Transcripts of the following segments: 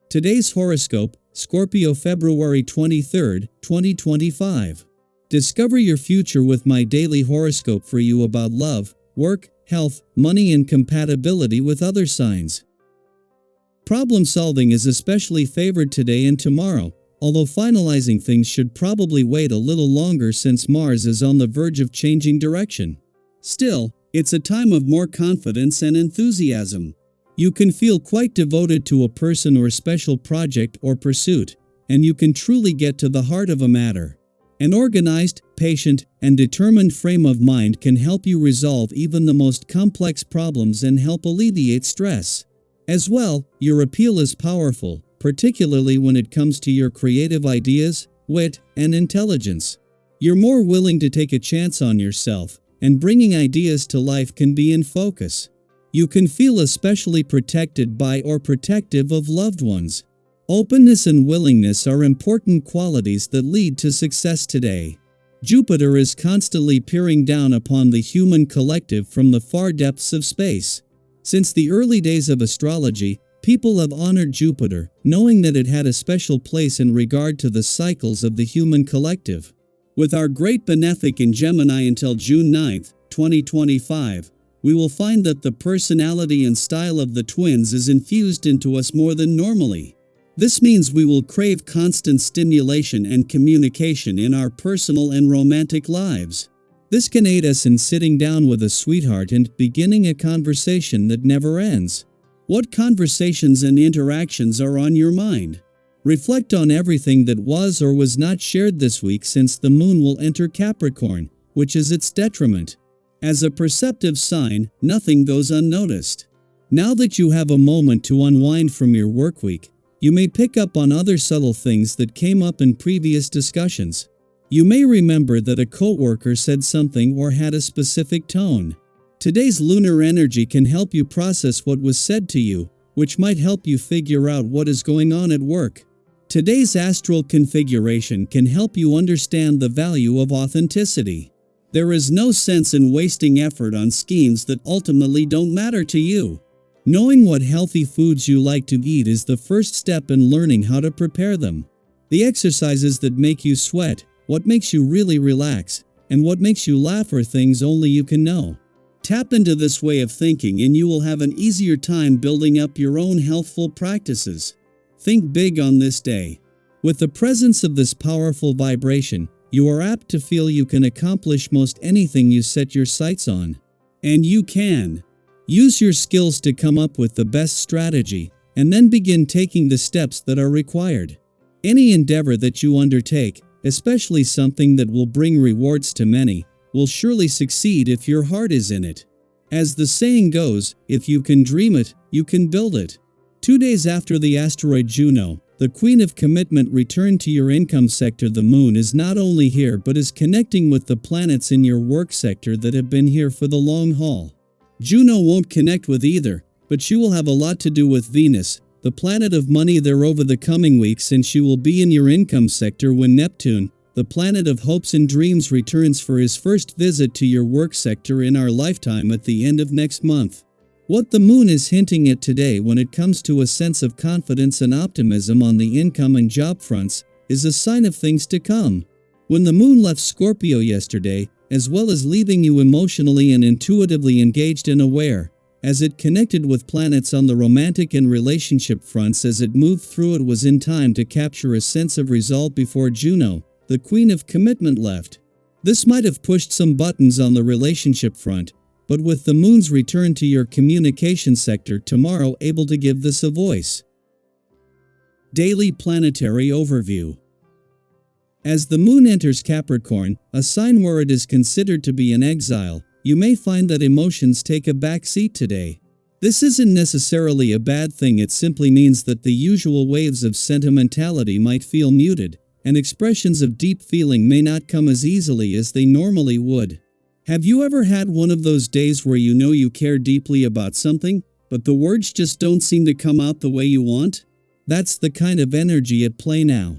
Today's horoscope, Scorpio February 23, 2025. Discover your future with my daily horoscope for you about love, work, health, money and compatibility with other signs. Problem solving is especially favored today and tomorrow, although finalizing things should probably wait a little longer since Mars is on the verge of changing direction. Still, it's a time of more confidence and enthusiasm. You can feel quite devoted to a person or special project or pursuit, and you can truly get to the heart of a matter. An organized, patient, and determined frame of mind can help you resolve even the most complex problems and help alleviate stress. As well, your appeal is powerful, particularly when it comes to your creative ideas, wit, and intelligence. You're more willing to take a chance on yourself, and bringing ideas to life can be in focus. You can feel especially protected by or protective of loved ones. Openness and willingness are important qualities that lead to success today. Jupiter is constantly peering down upon the human collective from the far depths of space. Since the early days of astrology, people have honored Jupiter, knowing that it had a special place in regard to the cycles of the human collective. With our great benefic in Gemini until June 9, 2025, we will find that the personality and style of the twins is infused into us more than normally. This means we will crave constant stimulation and communication in our personal and romantic lives. This can aid us in sitting down with a sweetheart and beginning a conversation that never ends. What conversations and interactions are on your mind? Reflect on everything that was or was not shared this week, since the moon will enter Capricorn, which is its detriment. As a perceptive sign, nothing goes unnoticed. Now that you have a moment to unwind from your work week, you may pick up on other subtle things that came up in previous discussions. You may remember that a coworker said something or had a specific tone. Today's lunar energy can help you process what was said to you, which might help you figure out what is going on at work. Today's astral configuration can help you understand the value of authenticity. There is no sense in wasting effort on schemes that ultimately don't matter to you. Knowing what healthy foods you like to eat is the first step in learning how to prepare them. The exercises that make you sweat, what makes you really relax, and what makes you laugh are things only you can know. Tap into this way of thinking and you will have an easier time building up your own healthful practices. Think big on this day. With the presence of this powerful vibration, you are apt to feel you can accomplish most anything you set your sights on. And you can. Use your skills to come up with the best strategy, and then begin taking the steps that are required. Any endeavor that you undertake, especially something that will bring rewards to many, will surely succeed if your heart is in it. As the saying goes, if you can dream it, you can build it. 2 days after the asteroid Juno, the Queen of Commitment returned to your income sector. The moon is not only here but is connecting with the planets in your work sector that have been here for the long haul. Juno won't connect with either, but she will have a lot to do with Venus, the planet of money, there over the coming weeks, and she will be in your income sector when Neptune, the planet of hopes and dreams, returns for his first visit to your work sector in our lifetime at the end of next month. What the moon is hinting at today when it comes to a sense of confidence and optimism on the income and job fronts is a sign of things to come. When the moon left Scorpio yesterday, as well as leaving you emotionally and intuitively engaged and aware, as it connected with planets on the romantic and relationship fronts as it moved through, it was in time to capture a sense of resolve before Juno, the Queen of Commitment, left. This might have pushed some buttons on the relationship front, but with the moon's return to your communication sector tomorrow, able to give this a voice. Daily Planetary Overview. As the moon enters Capricorn, a sign where it is considered to be in exile, you may find that emotions take a back seat today. This isn't necessarily a bad thing, it simply means that the usual waves of sentimentality might feel muted, and expressions of deep feeling may not come as easily as they normally would. Have you ever had one of those days where you know you care deeply about something, but the words just don't seem to come out the way you want? That's the kind of energy at play now.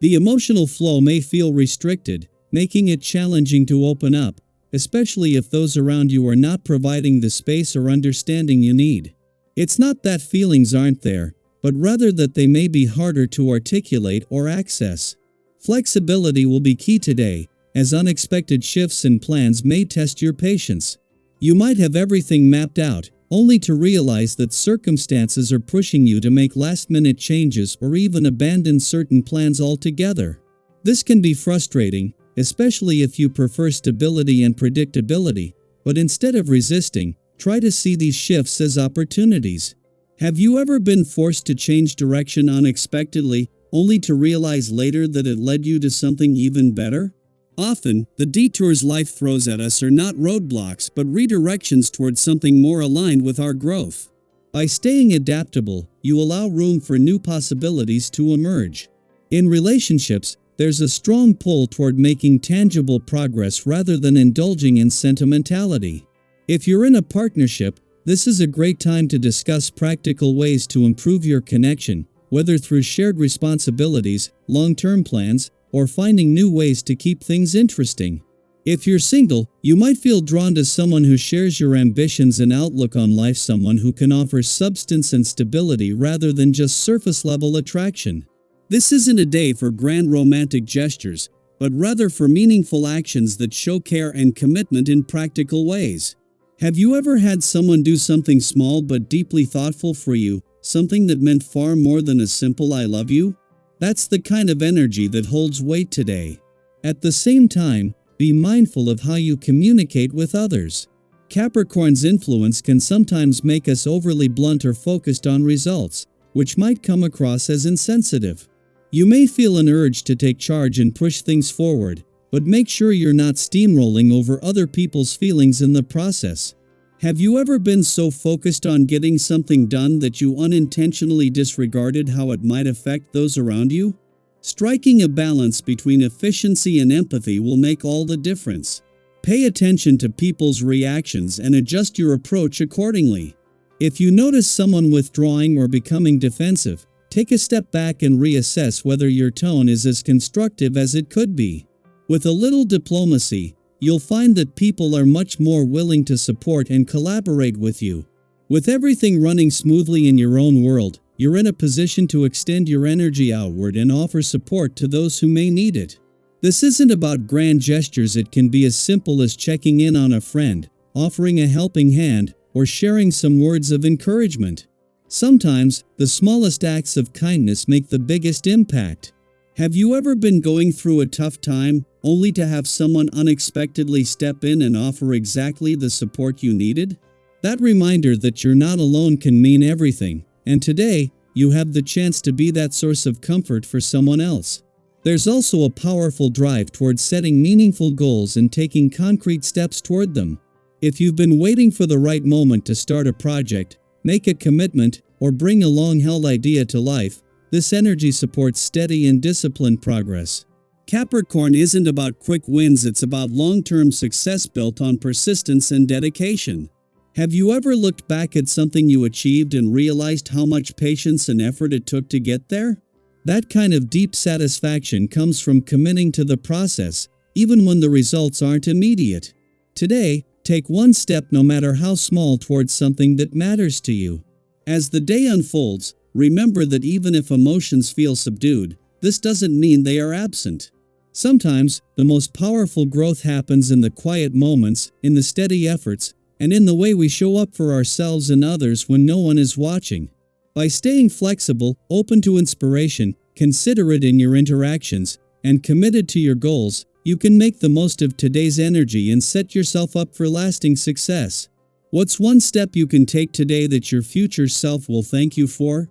The emotional flow may feel restricted, making it challenging to open up, especially if those around you are not providing the space or understanding you need. It's not that feelings aren't there, but rather that they may be harder to articulate or access. Flexibility will be key today, as unexpected shifts in plans may test your patience. You might have everything mapped out, only to realize that circumstances are pushing you to make last-minute changes or even abandon certain plans altogether. This can be frustrating, especially if you prefer stability and predictability, but instead of resisting, try to see these shifts as opportunities. Have you ever been forced to change direction unexpectedly, only to realize later that it led you to something even better? Often, the detours life throws at us are not roadblocks but redirections towards something more aligned with our growth. By staying adaptable, you allow room for new possibilities to emerge. In relationships, there's a strong pull toward making tangible progress rather than indulging in sentimentality. If you're in a partnership, this is a great time to discuss practical ways to improve your connection, whether through shared responsibilities, long-term plans, or finding new ways to keep things interesting. If you're single, you might feel drawn to someone who shares your ambitions and outlook on life, someone who can offer substance and stability rather than just surface-level attraction. This isn't a day for grand romantic gestures, but rather for meaningful actions that show care and commitment in practical ways. Have you ever had someone do something small but deeply thoughtful for you, something that meant far more than a simple "I love you"? That's the kind of energy that holds weight today. At the same time, be mindful of how you communicate with others. Capricorn's influence can sometimes make us overly blunt or focused on results, which might come across as insensitive. You may feel an urge to take charge and push things forward, but make sure you're not steamrolling over other people's feelings in the process. Have you ever been so focused on getting something done that you unintentionally disregarded how it might affect those around you? Striking a balance between efficiency and empathy will make all the difference. Pay attention to people's reactions and adjust your approach accordingly. If you notice someone withdrawing or becoming defensive, take a step back and reassess whether your tone is as constructive as it could be. With a little diplomacy, you'll find that people are much more willing to support and collaborate with you. With everything running smoothly in your own world, you're in a position to extend your energy outward and offer support to those who may need it. This isn't about grand gestures. It can be as simple as checking in on a friend, offering a helping hand, or sharing some words of encouragement. Sometimes, the smallest acts of kindness make the biggest impact. Have you ever been going through a tough time, only to have someone unexpectedly step in and offer exactly the support you needed? That reminder that you're not alone can mean everything, and today, you have the chance to be that source of comfort for someone else. There's also a powerful drive towards setting meaningful goals and taking concrete steps toward them. If you've been waiting for the right moment to start a project, make a commitment, or bring a long-held idea to life, this energy supports steady and disciplined progress. Capricorn isn't about quick wins, it's about long-term success built on persistence and dedication. Have you ever looked back at something you achieved and realized how much patience and effort it took to get there? That kind of deep satisfaction comes from committing to the process, even when the results aren't immediate. Today, take one step, no matter how small, towards something that matters to you. As the day unfolds, remember that even if emotions feel subdued, this doesn't mean they are absent. Sometimes, the most powerful growth happens in the quiet moments, in the steady efforts, and in the way we show up for ourselves and others when no one is watching. By staying flexible, open to inspiration, considerate in your interactions, and committed to your goals, you can make the most of today's energy and set yourself up for lasting success. What's one step you can take today that your future self will thank you for?